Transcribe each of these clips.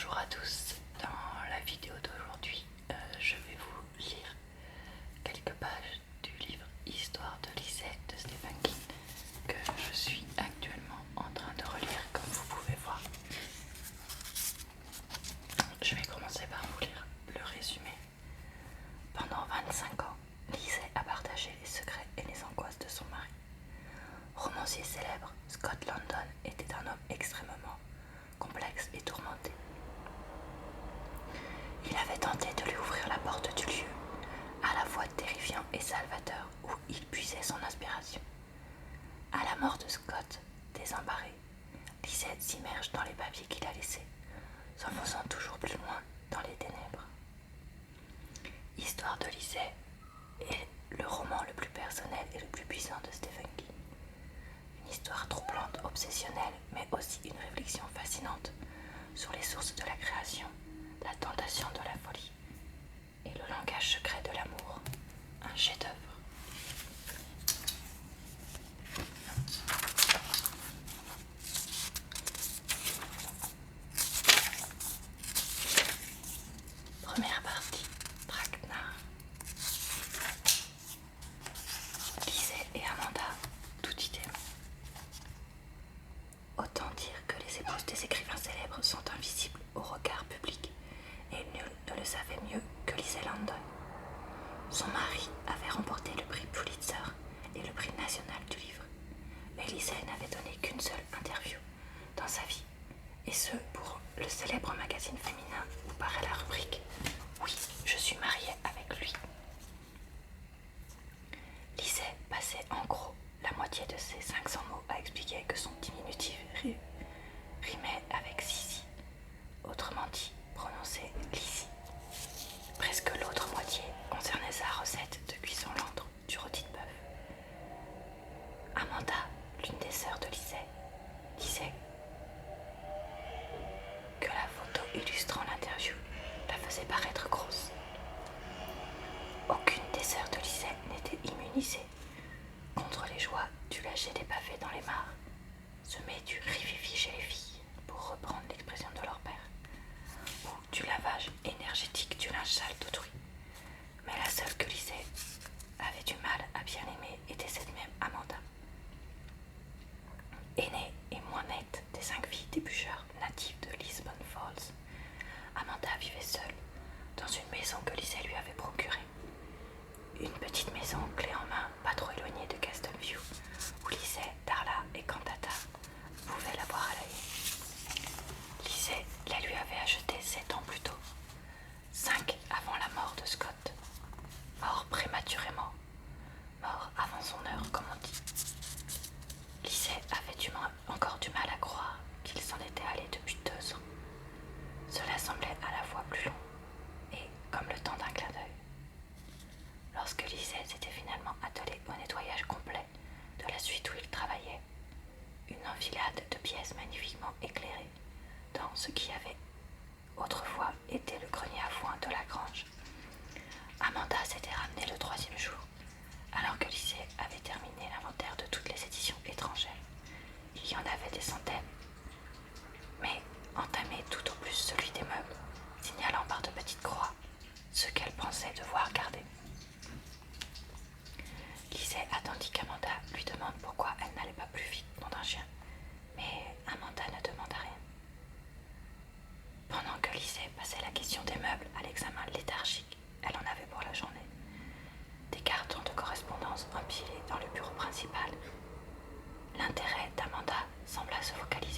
Bonjour à tous, dans la vidéo d'aujourd'hui, je vais vous lire quelques pages du livre Histoire de Lisette de Stephen King que je suis actuellement en train de relire comme vous pouvez voir. Je vais commencer par vous lire le résumé. Pendant 25 ans, Lisette a partagé les secrets et les angoisses de son mari. Romancier célèbre, Scott Landon était un homme extrêmement complexe et tourmenté. Il avait tenté de lui ouvrir la porte du lieu, à la fois terrifiant et salvateur, où il puisait son inspiration. À la mort de Scott, désemparée, Lisette s'immerge dans les papiers qu'il a laissés, s'enfonçant toujours plus loin dans les ténèbres. Histoire de Lisette est le roman le plus personnel et le plus puissant de Stephen King. Une histoire troublante, obsessionnelle, mais aussi une réflexion fascinante sur les sources de la création, la tentation de la folie et le langage secret de l'amour. Un chef-d'œuvre. Première partie, Traquenard. Lisette et Amanda, tout idée. Autant dire que les épouses des écrivains célèbres sont invisibles au regard public, et nul ne le savait mieux que Lisette Landon. Son mari avait remporté le prix Pulitzer et le prix national du livre, mais Lisette n'avait donné qu'une seule interview dans sa vie, et ce pour le célèbre magazine féminin où paraît la rubrique « Oui, je suis mariée avec lui ». Lisette passait en gros la moitié de ses 500 mots à expliquer que son diminutif rimait avec Sissi, autrement dit prononcé Lizzie. Presque l'autre moitié concernait sa recette de cuisson lente du rôti de bœuf. Amanda, l'une des sœurs de Lisette, disait que la photo illustrant l'interview la faisait paraître grosse. Aucune des sœurs de Lisette n'était immunisée contre les joies du lâcher des pavés dans les mares, semer du rififi chez les filles, pour reprendre l'expression de leur père, ou du lavage énergétique du linge sale d'autrui. Mais la seule que Lisette avait du mal à bien aimer était cette même Amanda. Aînée et moins nette des 5 filles des bûcheurs natifs de Lisbon Falls, Amanda vivait seule dans une maison que Lisette lui avait procurée. Une petite maison clé en main, pas trop éloignée de Castle View, où Lisette, Darla et Cantata pouvaient la voir à l'œil. Lisette la lui avait achetée 7 ans plus tôt, 5 avant la mort de Scott, mort prématurément, mort avant son heure comme on dit. Lisette avait encore du mal à croire qu'il s'en était allé depuis 2 ans. Cela semblait à la fois plus long et comme le temps d'un clin d'œil. Lorsque Lisette s'était finalement attelée au nettoyage complet de la suite où il travaillait, une enfilade de pièces magnifiquement éclairées dans ce qui avait autrefois été le grenier à foin de la grange, Amanda s'était ramenée le 3e jour, alors que Lisette avait terminé l'inventaire de toutes les éditions étrangères. Il y en avait des centaines, mais entamait tout au plus celui des meubles, signalant par de petites croix ce qu'elle pensait devoir garder. Lisette attendit qu'Amanda lui demande pourquoi elle n'allait pas plus vite, nom d'un chien, mais Amanda ne demanda rien. Pendant que Lisette passait la question des meubles à l'examen léthargique, elle en avait pour la journée. Des cartons de correspondance empilés dans le bureau principal. L'intérêt d'Amanda sembla se focaliser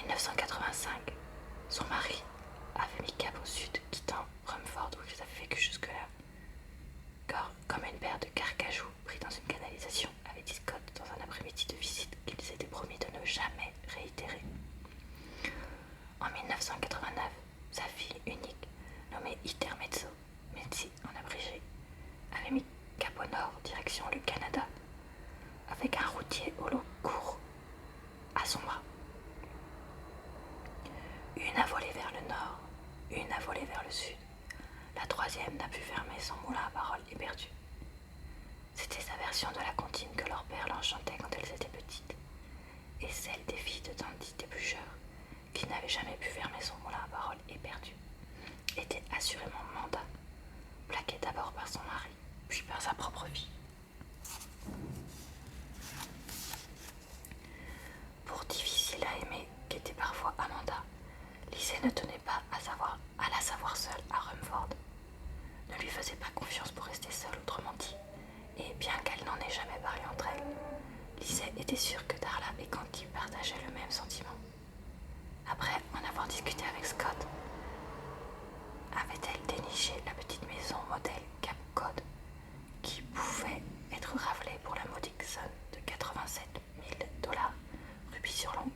1985, son mari avait mis cap au sud, quittant Rumford où ils avaient vécu jusque-là. Car, comme une paire de carcajou pris dans une canalisation, avait dit Scott dans un après-midi de visite qu'ils s'étaient promis de ne jamais réitérer. En 1989, sa fille unique, nommée Intermezzo, Metzi en abrégé, avait mis cap au nord, direction le Canada, avec un routier au lot court à son bras. Une a volé vers le nord, une a volé vers le sud. La troisième n'a pu fermer son moulin à paroles éperdu. C'était sa version de la comptine que leur père leur chantait quand elles étaient petites, et celle des filles de Dandy Déboucheur, qui n'avait jamais pu fermer son moulin à paroles éperdu, était assurément Manda, plaquée d'abord par son mari, puis par sa propre vie. Pour difficile à aimer qu'était parfois Amanda, Lizzie ne tenait pas à la savoir seule à Rumford, ne lui faisait pas confiance pour rester seule autrement dit, et bien qu'elle n'en ait jamais parlé entre elles, Lizzie était sûre que Darla et Candy partageaient le même sentiment. Après en avoir discuté avec Scott, avait-elle déniché la petite maison modèle Cape Cod qui pouvait être ravelée pour la modique somme de 87 000 $, rubis sur l'ongle.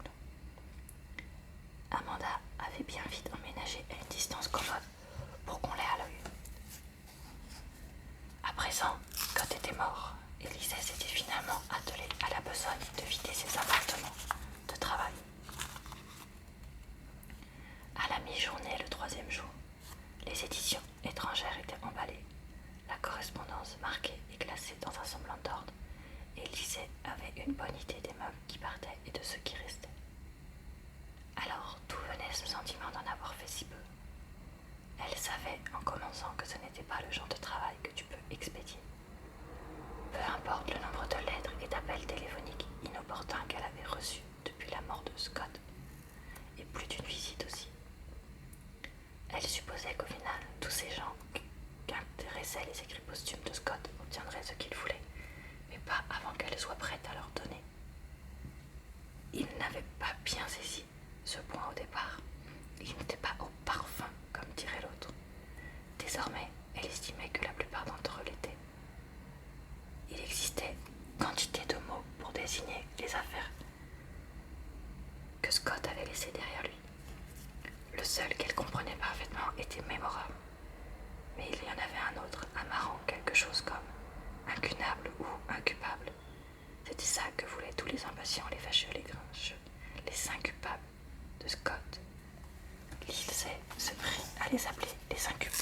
Amanda avait bien vite emménagé à une distance commode pour qu'on l'ait à l'œil. À présent, Scott était mort et Lizzie s'était finalement attelée à la besogne de vider ses appartements de travail. À la mi-journée, le troisième jour, les éditions étrangères étaient emballées, la correspondance marquée et classée dans un semblant d'ordre, et Lizzie avait une bonne idée des meubles qui partaient et de ceux qui restaient. Alors, d'où venait ce sentiment d'en avoir fait si peu? Elle savait en commençant que ce n'était pas le genre de travail que tu peux expédier. Peu importe le nombre de lettres et d'appels téléphoniques inopportuns qu'elle avait reçus depuis la mort de Scott, et plus d'une visite aussi. Elle supposait qu'au final, tous ces gens qu'intéressaient les écrits posthumes de Scott obtiendraient ce qu'ils voulaient, mais pas avant qu'elle soit prête à leur donner. Il n'avait pas bien saisi ce point au départ. Il n'était pas au parfum, comme dirait l'autre. Désormais, elle estimait que la plupart d'entre eux l'étaient. Il existait quantité de mots pour désigner les affaires que Scott avait laissées derrière lui. Le seul qu'elle comprenait parfaitement était mémorable. Mais il y en avait un autre, amarrant quelque chose comme incunable ou incupable. C'était ça que voulaient tous les impatients, les fâcheux, les grincheux, les incupables de Scott. Lizzie se prit à les appeler les incubes.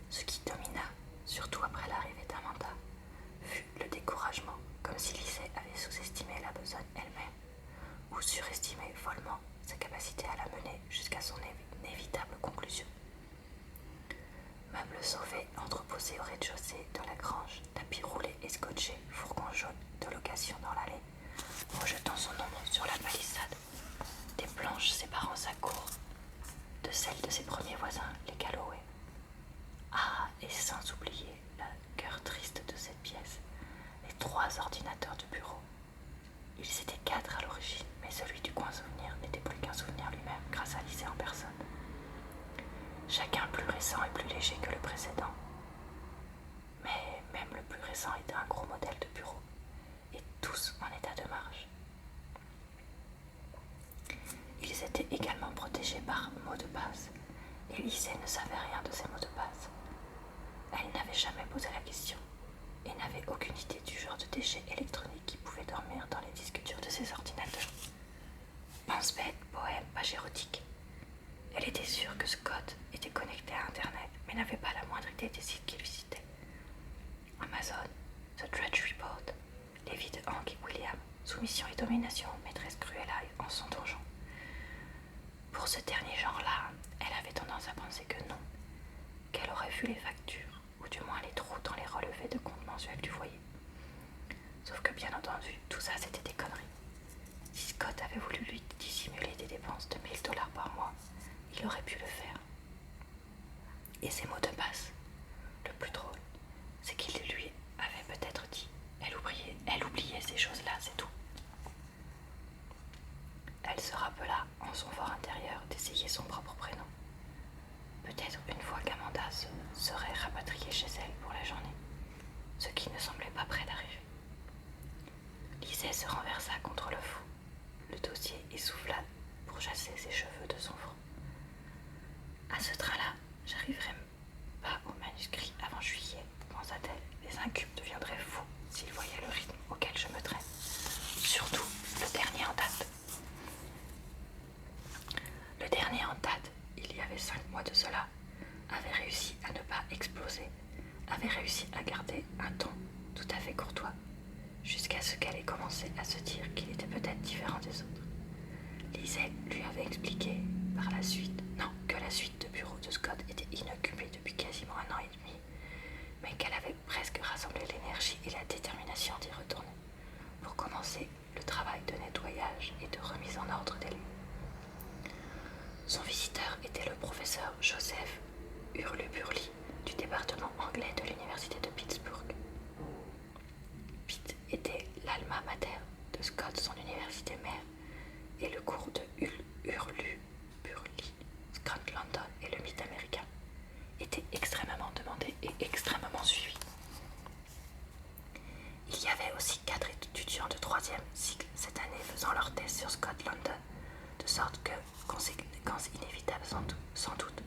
Ce qui domina, surtout après l'arrivée d'Amanda, fut le découragement, comme si Lizzie avait sous-estimé la besogne elle-même, ou surestimé follement sa capacité à la mener jusqu'à son inévitable conclusion. Meubles sauvés, entreposés au rez-de-chaussée de la grange, tapis roulés et scotchés, fourgon jaune de location dans l'allée, projetant son ombre sur la palissade, des planches séparant sa cour de celle de ses premiers voisins, les Calloway. Ah, et sans oublier le cœur triste de cette pièce, les 3 ordinateurs de bureau. Ils étaient 4 à l'origine, mais celui du coin souvenir n'était plus qu'un souvenir lui-même grâce à Lizzie en personne. Chacun plus récent et plus léger que le précédent. Mais même le plus récent était un gros modèle de bureau, et tous en état de marche. Ils étaient également protégés par mots de passe, et Lizzie ne savait rien de ces mots de passe. Elle n'avait jamais posé la question, et n'avait aucune idée du genre de déchets électroniques qui pouvaient dormir dans les disques durs de ses ordinateurs. Pense bête, poème, page érotique. Elle était sûre que Scott était connecté à Internet, mais n'avait pas la moindre idée des sites qu'il visitait. Amazon, The Drudge Report, les vies de Hank et William, Soumission et Domination, Maîtresse Cruella en son donjon. Pour ce dernier genre-là, elle avait tendance à penser que non, qu'elle aurait vu les factures, ou du moins les trous dans les relevés de compte mensuels du foyer. Sauf que bien entendu, tout ça c'était des conneries. Si Scott avait voulu lui dissimuler des dépenses de 1 000 $ par mois, il aurait pu le faire. Et ses mots de passe, le plus drôle, c'est qu'il lui avait peut-être dit elle oubliait ces choses-là, c'est tout. elle se rappela en son fort intérieur d'essayer son propre prénom. Peut-être une fois qu'Amanda serait rapatriée chez elle pour la journée, ce qui ne semblait pas près d'arriver. Lisette se renversa contre le fou, le dossier essouffla pour chasser ses cheveux de son front. À ce train-là, j'arriverai pas au manuscrit avant juillet, pensa-t-elle. Les incubes deviendraient fous s'ils voyaient le rythme auquel je me traîne. Surtout le dernier en date. Le dernier en date, il y avait 5 mois de cela, avait réussi à ne pas exploser, avait réussi à garder un ton tout à fait courtois, jusqu'à ce qu'elle ait commencé à se dire qu'il était peut-être différent des autres. Lisette lui avait expliqué par la suite, que la suite de bureau de Scott était inoccupée depuis quasiment 1 an et demi, mais qu'elle avait presque rassemblé l'énergie et la détermination d'y retourner, pour commencer le travail de nettoyage et de remise en ordre des lieux. Son visiteur était le professeur Joseph Hurluburly du département anglais de l'université de Pittsburgh. Pitt était l'alma mater de Scott, son université mère, et le cours de Hurluburly, Scott London et le mythe américain était extrêmement demandé et extrêmement suivi. Il y avait aussi 4 étudiants de 3e cycle cette année faisant leur thèse sur Scott London, de sorte que, conséquence inévitable sans doute,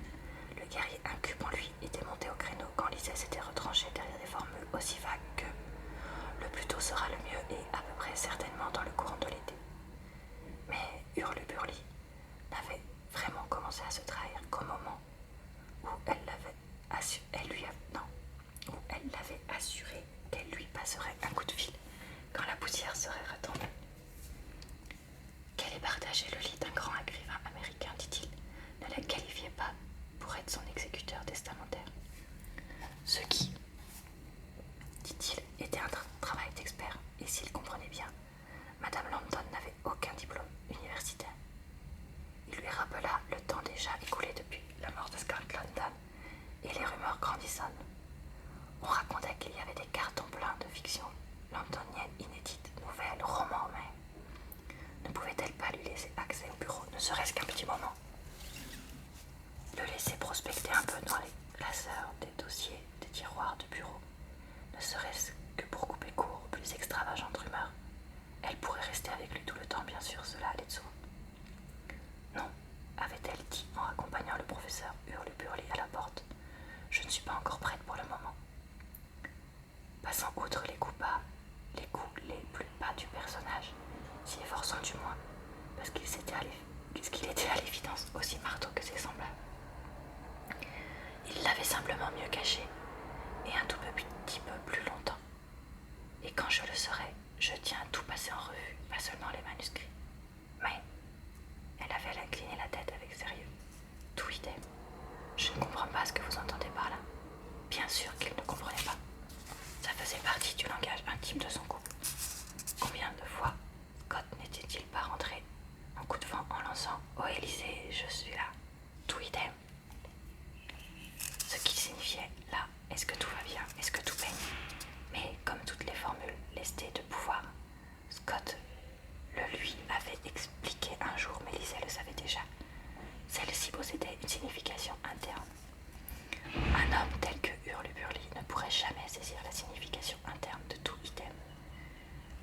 le guerrier incube en lui était monté au créneau quand Lisette s'était retranché derrière des formules aussi vagues que « le plus tôt sera le mieux » et à peu près certainement dans le courant de l'été. Mais Hurluburly n'avait vraiment commencé à se trahir qu'au moment où elle l'avait assuré qu'elle lui passerait un coup de fil quand la poussière serait retombée. Qu'elle ait partagé le lit d'un grand écrivain américain, dit-il, ne la qualifiait pas pour être son exécuteur testamentaire. Ce qui, dit-il, était un travail d'expert, et s'il comprenait bien, Madame London n'avait aucun diplôme universitaire. Il lui rappela le temps déjà écoulé depuis la mort de Scott London et les rumeurs grandissant. On racontait qu'il y avait des cartons pleins de fiction londonienne inédite, nouvelles, romans même. Ne pouvait-elle pas lui laisser accès au bureau, ne serait-ce qu'un petit moment? Le laisser prospecter un peu dans les classeurs des dossiers, des tiroirs de bureau, ne serait-ce que pour couper court aux plus extravagantes rumeurs. Elle pourrait rester avec lui tout le temps, bien sûr, cela allait de soi. Non, avait-elle dit en accompagnant le professeur Hurluburly à la porte. Je ne suis pas encore prête pour le moment. Passant outre les coups les plus bas du personnage, s'y efforçant du moins, parce qu'il était à l'évidence aussi marteau que ses semblables. Il l'avait simplement mieux caché, et un tout petit peu plus longtemps. Et quand je le saurai, je tiens à tout passer en revue, pas seulement les manuscrits. Mais elle avait incliné la tête avec sérieux. Tout idem. Je ne comprends pas ce que vous entendez par là. Bien sûr qu'il ne comprenait pas. Ça faisait partie du langage intime de son couple. Combien de fois Scott n'était-il pas rentré en coup de vent en lançant « Oh Élysée, je suis là ». Tout idem. Ce qui signifiait là, est-ce que tout va bien, est-ce que tout baigne. Mais comme toutes les formules lestées de pouvoir, Scott le lui avait expliqué un jour, mais Lisette le savait déjà. Celle-ci possédait une signification interne. Un homme tel que Hurluburly ne pourrait jamais saisir la signification interne de tout item.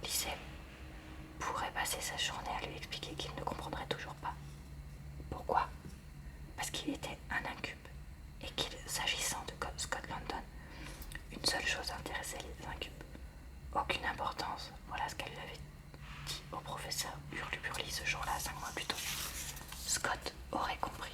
Lisette pourrait passer sa journée à lui expliquer qu'il ne comprendrait toujours pas. Pourquoi? Parce qu'il était un incube et qu'il, s'agissant de Scott London, une seule chose intéressait les incubes. Aucune importance, voilà ce qu'elle lui avait dit au professeur Hurluburly ce jour-là, 5 mois plus tôt. Scott aurait compris.